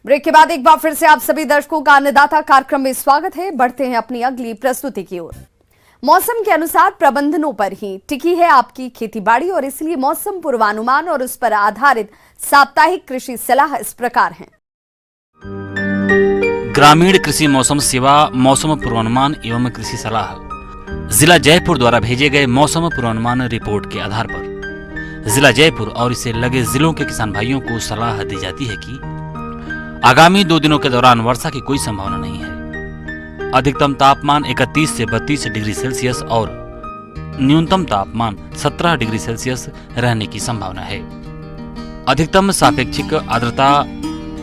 Break के बाद एक बार फिर से आप सभी दर्शकों का अन्नदाता कार्यक्रम में स्वागत है। बढ़ते हैं अपनी अगली प्रस्तुति की ओर। मौसम के अनुसार प्रबंधनों पर ही टिकी है आपकी खेतीबाड़ी और इसलिए मौसम पूर्वानुमान और उस पर आधारित साप्ताहिक कृषि सलाह इस प्रकार है। ग्रामीण कृषि मौसम सेवा मौसम पूर्वानुमान एवं कृषि सलाह जिला जयपुर द्वारा भेजे गए मौसम पूर्वानुमान रिपोर्ट के आधार पर जिला जयपुर और इससे लगे जिलों के किसान भाइयों को सलाह दी जाती है कि आगामी 2 दिनों के दौरान वर्षा की कोई संभावना नहीं है। अधिकतम तापमान 31 से 32 डिग्री सेल्सियस और न्यूनतम तापमान 17 डिग्री सेल्सियस रहने की संभावना है। अधिकतम सापेक्षिक आर्द्रता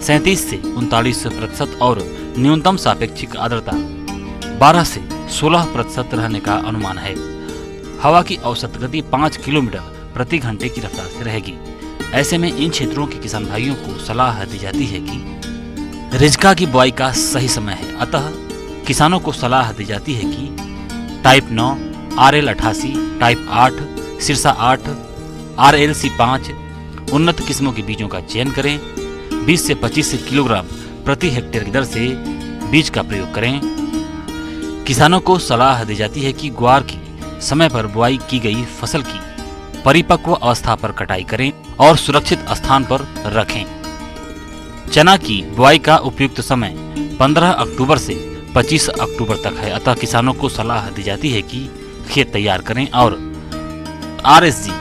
37 से 39% और न्यूनतम सापेक्षिक आर्द्रता 12 से 16% रहने का अनुमान है। हवा की औसत गति 5 किलोमीटर प्रति घंटे की रफ्तार से रहेगी। ऐसे में इन क्षेत्रों के किसान भाइयों को सलाह दी जाती है कि रिजका की बुआई का सही समय है। अतः किसानों को सलाह दी जाती है कि type 9, RL 88, type 8, Sirsa 8, RLC 5 उन्नत किस्मों के बीजों का चयन करें। 20 से 25 किलोग्राम प्रति हेक्टेयर की दर से बीज का प्रयोग करें। किसानों को सलाह दी जाती है कि ग्वार की समय पर बुआई की गई फसल की परिपक्व अवस्था पर कटाई करें और सुरक्षित स्थान पर रखें। चना की बुआई का उपयुक्त समय 15 अक्टूबर से 25 अक्टूबर तक है। अतः किसानों को सलाह दी जाती है कि खेत तैयार करें और RSG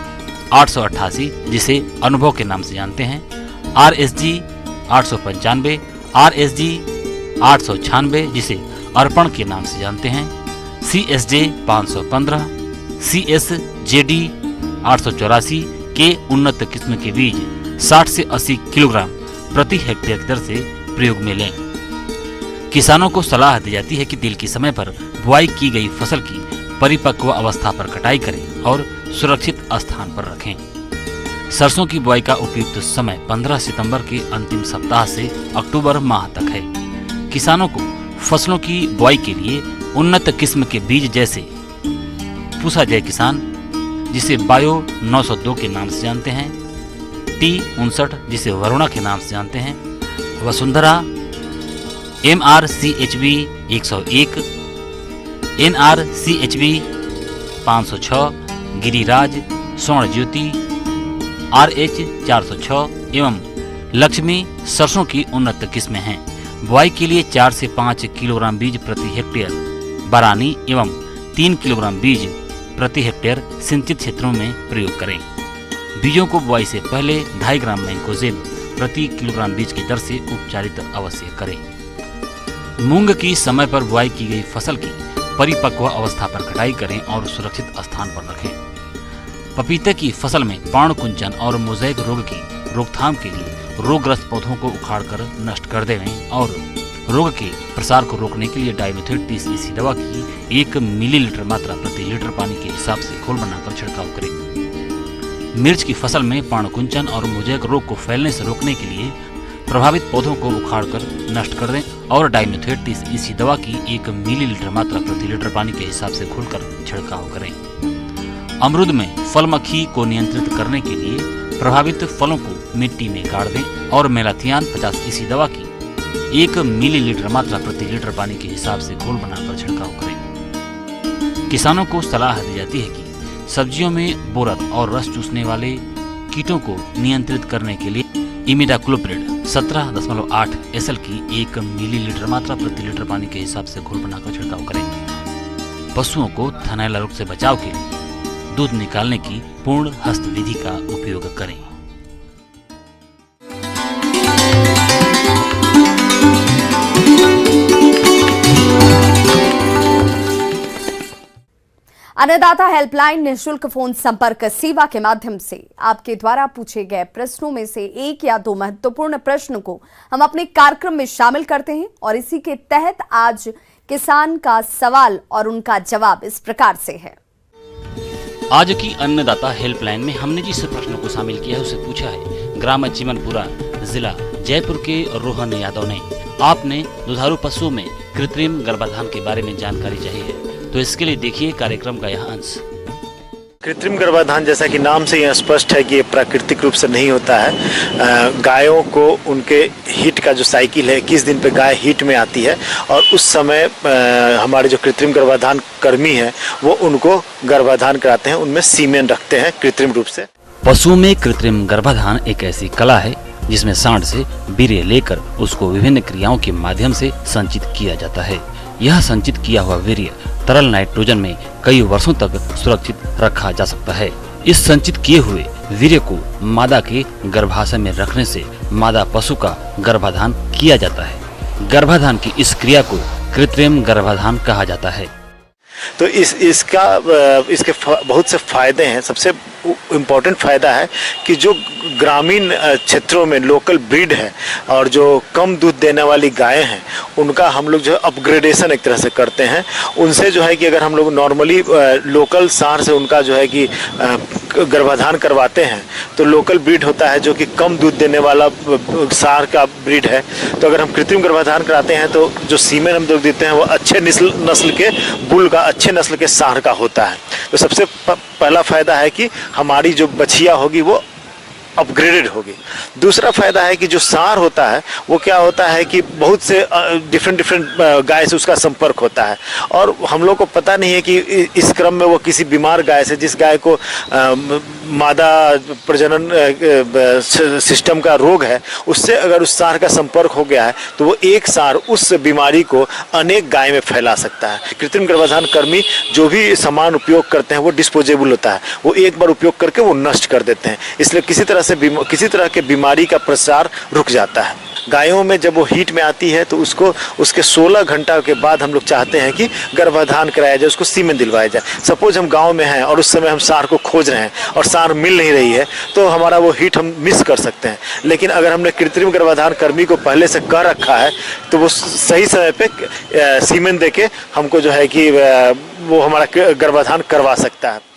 888 जिसे अनुभव के नाम से जानते हैं, RSG 895, RSG 896 जिसे अर्पण के नाम से जानते हैं, CSJ 515, CSJD 884 के उन्नत किस्म के बीज 60 से 80 किलोग्राम प्रति हेक्टेयर की दर से प्रयोग में लें। किसानों को सलाह दी जाती है कि तिल के समय पर बुआई की गई फसल की परिपक्व अवस्था पर कटाई करें और सुरक्षित स्थान पर रखें। सरसों की बुआई का उपयुक्त समय 15 सितंबर के अंतिम सप्ताह से अक्टूबर माह तक है। किसानों को फसलों की बुआई के लिए उन्नत किस्म के बीज जैसे पूसा जय किसान जिसे बायो 902 के नाम से जानते हैं, T59 जिसे वरुणा के नाम से जानते हैं, वसुंधरा, MRCHB 101, NRCHB 506, गिरिराज, स्वर्ण ज्योति, RH 406 एवं लक्ष्मी सरसों की उन्नत किस्में हैं। बुआई के लिए 4 से 5 किलोग्राम बीज प्रति हेक्टेयर बरानी एवं 3 किलोग्राम बीज प्रति हेक्टेयर सिंचित क्षेत्रों में प्रयोग करें। बीजों को बुआई से पहले 2.5 ग्राम मैंकोजेब प्रति किलोग्राम बीज की दर से उपचारित अवश्य करें। मूंग की समय पर बुआई की गई फसल की परिपक्व अवस्था पर कटाई करें और सुरक्षित स्थान पर रखें। पपीते की फसल में पाणकुंचन और मोज़ेक रोग की रोकथाम के लिए रोगग्रस्त पौधों को उखाड़कर नष्ट कर दें और रोग के प्रसार को रोकने के लिए डाइमेथोएट 30 EC दवा की 1 मिलीलीटर मात्रा प्रति लीटर पानी के हिसाब से घोल बनाकर छिड़काव करें। मिर्च की फसल में पाणकुंचन और मोज़ेक रोग को फैलने से रोकने के लिए प्रभावित पौधों को उखाड़कर नष्ट कर दें और डाइमेथोएट 30 EC दवा की 1 मिलीलीटर मात्रा प्रति लीटर पानी के हिसाब से घोलकर छिड़काव करें। अमरूद में फल मक्खी को नियंत्रित करने के लिए प्रभावित फलों को मिट्टी में गाड़ दें और मेलाथियान 50 EC दवा की 1 मिलीलीटर मात्रा प्रति लीटर पानी के हिसाब से घोल बनाकर छिड़काव करें। किसानों को सलाह दी जाती है कि सब्जियों में बोरर और रस चूसने वाले कीटों को नियंत्रित करने के लिए इमिडाक्लोप्रिड 17.8 SL की 1 मिलीलीटर मात्रा प्रति लीटर पानी के हिसाब से घोल बनाकर छिड़काव करें। पशुओं को थनैला रोग से बचाव के लिए दूध निकालने की पूर्ण हस्त विधि का उपयोग करें। अन्नदाता हेल्पलाइन निःशुल्क फोन संपर्क सेवा के माध्यम से आपके द्वारा पूछे गए प्रश्नों में से 1 या 2 महत्वपूर्ण प्रश्न को हम अपने कार्यक्रम में शामिल करते हैं और इसी के तहत आज किसान का सवाल और उनका जवाब इस प्रकार से है। आज की अन्नदाता हेल्पलाइन में हमने जिस प्रश्न को शामिल किया है उसे पूछा है ग्राम चिमनपुरा जिला जयपुर के रोहन यादव ने। आपने दुधारू पशुओं में कृत्रिम गर्भाधान के बारे में जानकारी चाहिए है, तो इसके लिए देखिए कार्यक्रम का यह अंश। कृत्रिम गर्भाधान जैसा कि नाम से यह स्पष्ट है कि ये प्राकृतिक रूप से नहीं होता है। गायों को उनके हीट का जो साइकिल है, किस दिन पे गाय हीट में आती है और उस समय हमारे जो कृत्रिम गर्भाधान कर्मी हैं वो उनको गर्भाधान कराते हैं, उनमें सीमेन रखते हैं कृत्रिम रूप से। पशुओं में कृत्रिम गर्भाधान एक ऐसी कला है जिसमें सांड से वीर्य लेकर उसको विभिन्न क्रियाओं के माध्यम से संचित किया जाता है। यह संचित किया हुआ वीर्य तरल नाइट्रोजन में कई वर्षों तक सुरक्षित रखा जा सकता है। इस संचित किए हुए वीर्य को मादा के गर्भाशय में रखने से मादा पशु का गर्भाधान किया जाता है। गर्भाधान की इस क्रिया को कृत्रिम गर्भाधान कहा जाता है। तो इसके बहुत से फायदे हैं। सबसे इम्पोर्टेंट फायदा है कि जो ग्रामीण क्षेत्रों में लोकल ब्रीड है और जो कम दूध देने वाली गायें हैं उनका हम लोग जो है अपग्रेडेशन एक तरह से करते हैं। उनसे जो है कि अगर हम लोग नॉर्मली लोकल सांड से उनका जो है कि गर्भाधान करवाते हैं तो लोकल ब्रीड होता है जो कि कम दूध देने वाला सांड का ब्रीड है। तो अगर हम कृत्रिम गर्भाधान कराते हैं तो जो सीमेन हम लोग देते हैं वो अच्छे नस्ल के बुल का, अच्छे नस्ल के सांड का होता है। तो सबसे पहला फायदा है कि हमारी जो बछिया होगी वो अपग्रेडेड होगी। दूसरा फायदा है कि जो सार होता है वो क्या होता है कि बहुत से डिफरेंट गाय से उसका संपर्क होता है और हम लोग को पता नहीं है कि इस क्रम में वो किसी बीमार गाय से, जिस गाय को मादा प्रजनन सिस्टम का रोग है, उससे अगर उस सार का संपर्क हो गया है तो वो एक सार उस बीमारी को अनेक गाय में फैला सकता है। कृत्रिम गर्भाधान कर्मी जो भी सामान उपयोग करते हैं वो डिस्पोजेबल होता है, वो एक बार उपयोग करके वो नष्ट कर देते हैं, इसलिए किसी तरह के बीमारी का प्रसार रुक जाता है। गायों में जब वो हीट में आती है तो उसके 16 घंटा के बाद हम लोग चाहते हैं कि गर्भाधान कराया जाए, उसको सीमेन दिलवाया जाए। सपोज हम गांव में हैं और उस समय हम सार को खोज रहे हैं और सार मिल नहीं रही है तो हमारा वो हीट हम मिस कर सकते हैं। लेकिन अगर हमने कृत्रिम गर्भाधान कर्मी को पहले से कह रखा है तो वो सही समय पे सीमेन देके हमको जो है कि वो हमारा गर्भाधान करवा सकता है।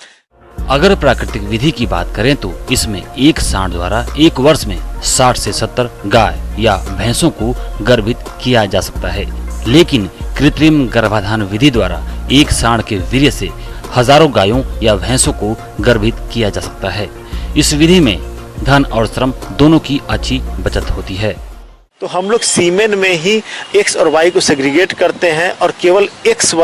अगर प्राकृतिक विधि की बात करें तो इसमें एक सांड द्वारा एक वर्ष में 60 से 70 गाय या भैंसों को गर्भित किया जा सकता है। लेकिन कृत्रिम गर्भाधान विधि द्वारा एक सांड के वीर्य से हजारों गायों या भैंसों को गर्भित किया जा सकता है। इस विधि में धन और श्रम दोनों की अच्छी बचत होती है। तो हम लोग सीमेन में ही एक्स और वाई को सेग्रीगेट करते हैं और केवल एक्स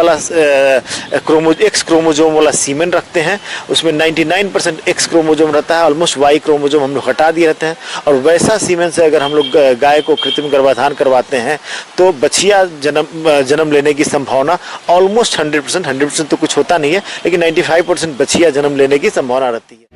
क्रोमोजोम वाला सीमेन रखते हैं। उसमें 99% एक्स क्रोमोजोम रहता है, ऑलमोस्ट वाई क्रोमोजोम हम लोग हटा दिए रहते हैं। और वैसा सीमेन से अगर हम लोग गाय को कृत्रिम गर्भाधान करवाते हैं तो बछिया जन्म लेने की संभावना ऑलमोस्ट 100% तो कुछ होता नहीं है, लेकिन 95% बछिया जन्म लेने की संभावना रहती है।